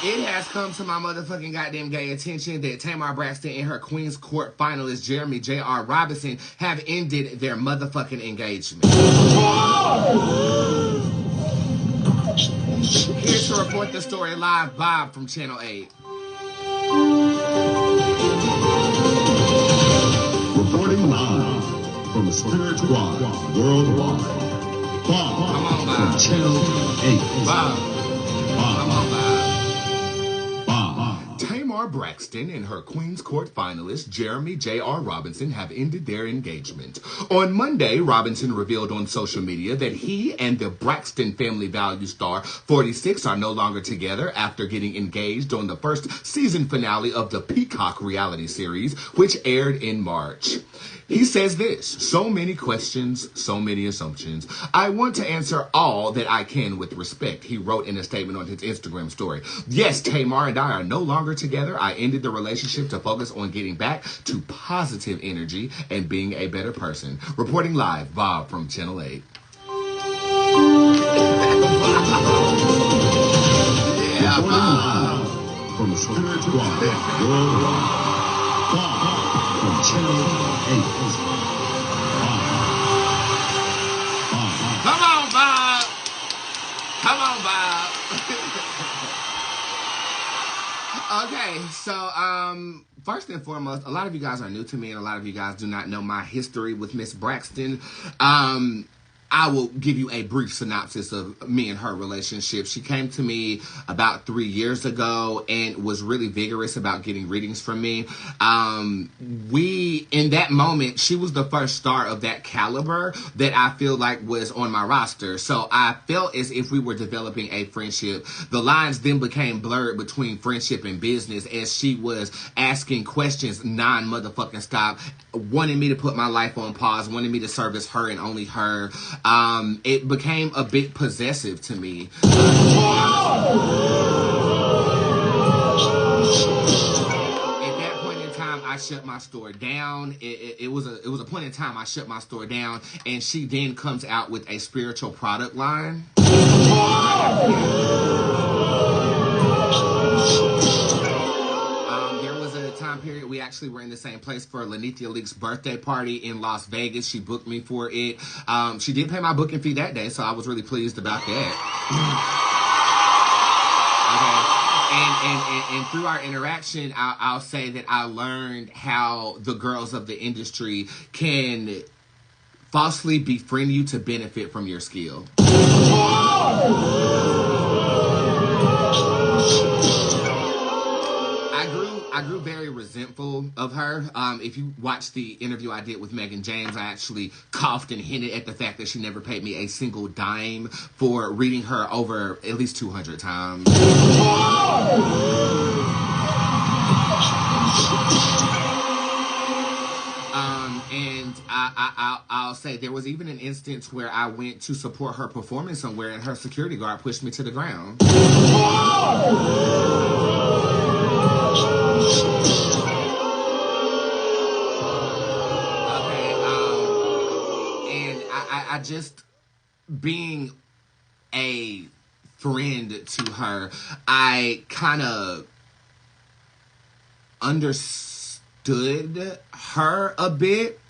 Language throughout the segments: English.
It has come to my motherfucking goddamn gay attention that Tamar Braxton and her Queen's Court finalist Jeremy J.R. Robinson have ended their motherfucking engagement. Here to report the story live, Bob from Channel 8. Reporting live from the Spirit Squad worldwide. Bob Come on, Bob. from Channel 8. Bob. Come on, Bob. Bob. Tamar Braxton and her Queen's Court finalist, Jeremy J.R. Robinson, have ended their engagement. On Monday, Robinson revealed on social media that he and the Braxton Family Value star 46 are no longer together after getting engaged on the first season finale of the Peacock reality series, which aired in March. He says this: so many questions, so many assumptions. I want to answer all that I can with respect, he wrote in a statement on his Instagram story. Yes, Tamar and I are no longer together. I ended the relationship to focus on getting back to positive energy and being a better person. Reporting live, Bob from Channel 8. Yeah, Bob. From the Spirit Squad worldwide. Bob from Channel 8. Come on, Bob. Come on, Bob. Okay, so, first and foremost, a lot of you guys are new to me and a lot of you guys do not know my history with Miss Braxton. I will give you a brief synopsis of me and her relationship. She came to me about 3 years ago and was really vigorous about getting readings from me. In that moment, she was the first star of that caliber that I feel like was on my roster. So I felt as if we were developing a friendship. The lines then became blurred between friendship and business as she was asking questions non-motherfucking stop, wanting me to put my life on pause, wanting me to service her and only her. It became a bit possessive to me. At that point in time, I shut my store down. It was a point in time I shut my store down, and she then comes out with a spiritual product line. Period. We actually were in the same place for Lanithia Leak's birthday party in Las Vegas. She booked me for it. She did pay my booking fee that day, so I was really pleased about that. Okay. And through our interaction, I'll say that I learned how the girls of the industry can falsely befriend you to benefit from your skill. I grew very resentful of her. If you watch the interview I did with Megan James, I actually coughed and hinted at the fact that she never paid me a single dime for reading her over at least 200 times. And I'll say there was even an instance where I went to support her performance somewhere and her security guard pushed me to the ground. I just, being a friend to her, I kind of understood her a bit.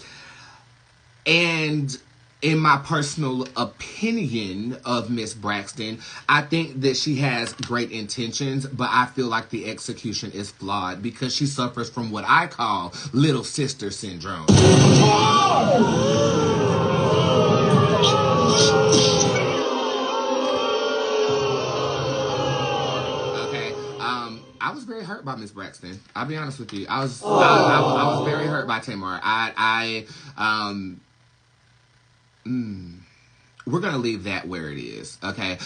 And in my personal opinion of Miss Braxton, I think that she has great intentions, but I feel like the execution is flawed because she suffers from what I call little sister syndrome. I was very hurt by Miss Braxton. I'll be honest with you. I was very hurt by Tamar. We're going to leave that where it is, okay?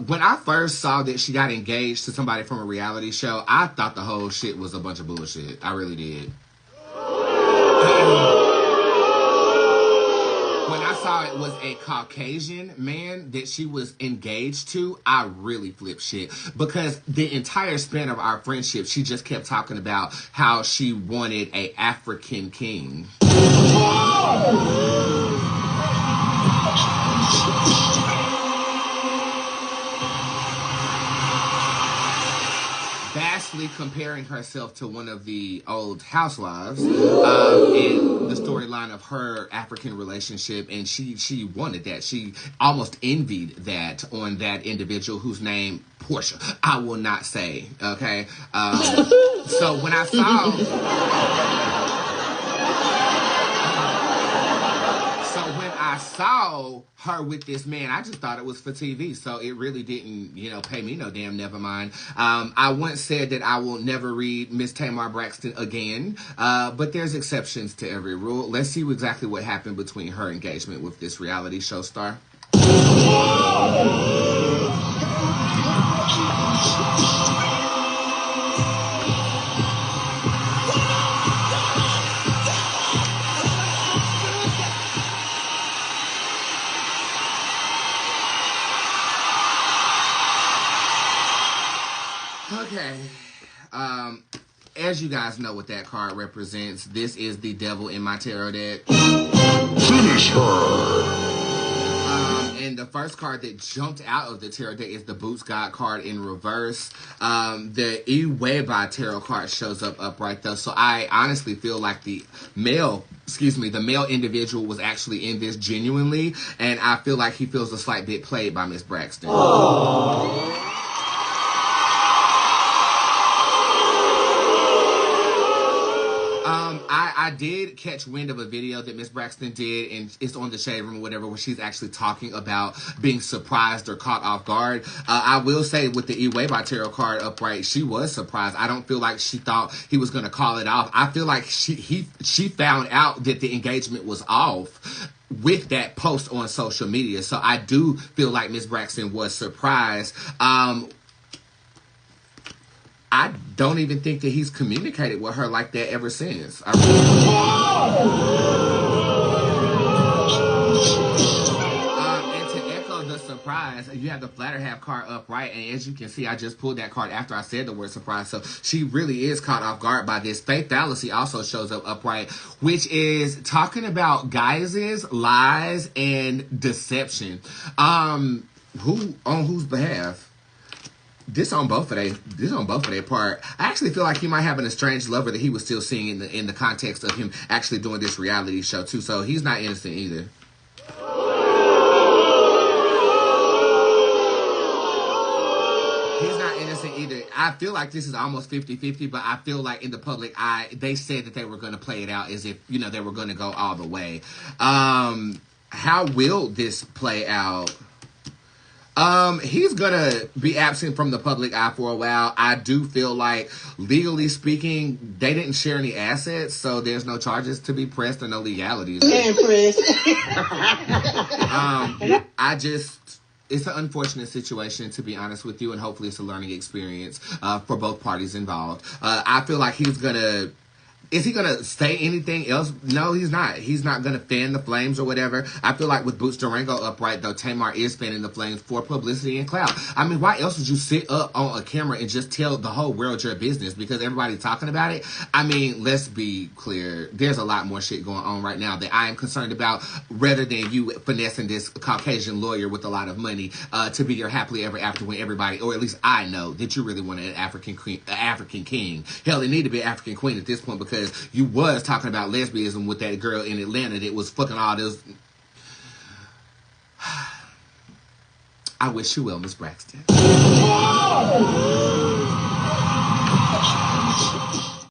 When I first saw that she got engaged to somebody from a reality show, I thought the whole shit was a bunch of bullshit. I really did. When I saw it was a Caucasian man that she was engaged to, I really flipped shit. Because the entire span of our friendship, she just kept talking about how she wanted a African king. allegedly comparing herself to one of the old housewives in the storyline of her African relationship, and she wanted that. She almost envied that on that individual whose name Portia I will not say. Okay, so when I saw her with this man, I just thought it was for TV, so it really didn't, pay me no damn never mind. I once said that I will never read Miss Tamar Braxton again, but there's exceptions to every rule. Let's see exactly what happened between her engagement with this reality show star. Okay, as you guys know what that card represents, this is the devil in my tarot deck. Finish her! And the first card that jumped out of the tarot deck is the Bootz God card in reverse. The Iweba tarot card shows up upright though, so I honestly feel like the male individual was actually in this genuinely, and I feel like he feels a slight bit played by Miss Braxton. Aww. I did catch wind of a video that Miss Braxton did, and it's on the Shade Room or whatever, where she's actually talking about being surprised or caught off guard. I will say with the Iweba tarot card upright, she was surprised. I don't feel like she thought he was going to call it off. I feel like she found out that the engagement was off with that post on social media. So I do feel like Miss Braxton was surprised. I don't even think that he's communicated with her like that ever since. And to echo the surprise, you have the flatter half card upright, and as you can see, I just pulled that card after I said the word surprise, so she really is caught off guard by this. Faith fallacy also shows up upright, which is talking about guises, lies, and deception. On whose behalf? This on both of their part. I actually feel like he might have an estranged lover that he was still seeing in the context of him actually doing this reality show too. So he's not innocent either. He's not innocent either. I feel like this is almost 50-50, but I feel like in the public eye, they said that they were going to play it out as if, they were going to go all the way. How will this play out? He's gonna be absent from the public eye for a while. I do feel like, legally speaking, they didn't share any assets, so there's no charges to be pressed or no legalities. It's an unfortunate situation, to be honest with you, and hopefully it's a learning experience for both parties involved. I feel like is he going to say anything else? No, he's not. He's not going to fan the flames or whatever. I feel like with Bootz Durango upright, though, Tamar is fanning the flames for publicity and clout. I mean, why else would you sit up on a camera and just tell the whole world your business? Because everybody's talking about it? I mean, let's be clear. There's a lot more shit going on right now that I am concerned about, rather than you finessing this Caucasian lawyer with a lot of money to be your happily ever after, when everybody, or at least I know, that you really wanted an African king. Hell, it need to be an African queen at this point, because you was talking about lesbianism with that girl in Atlanta that was fucking all those. I wish you well, Miss Braxton.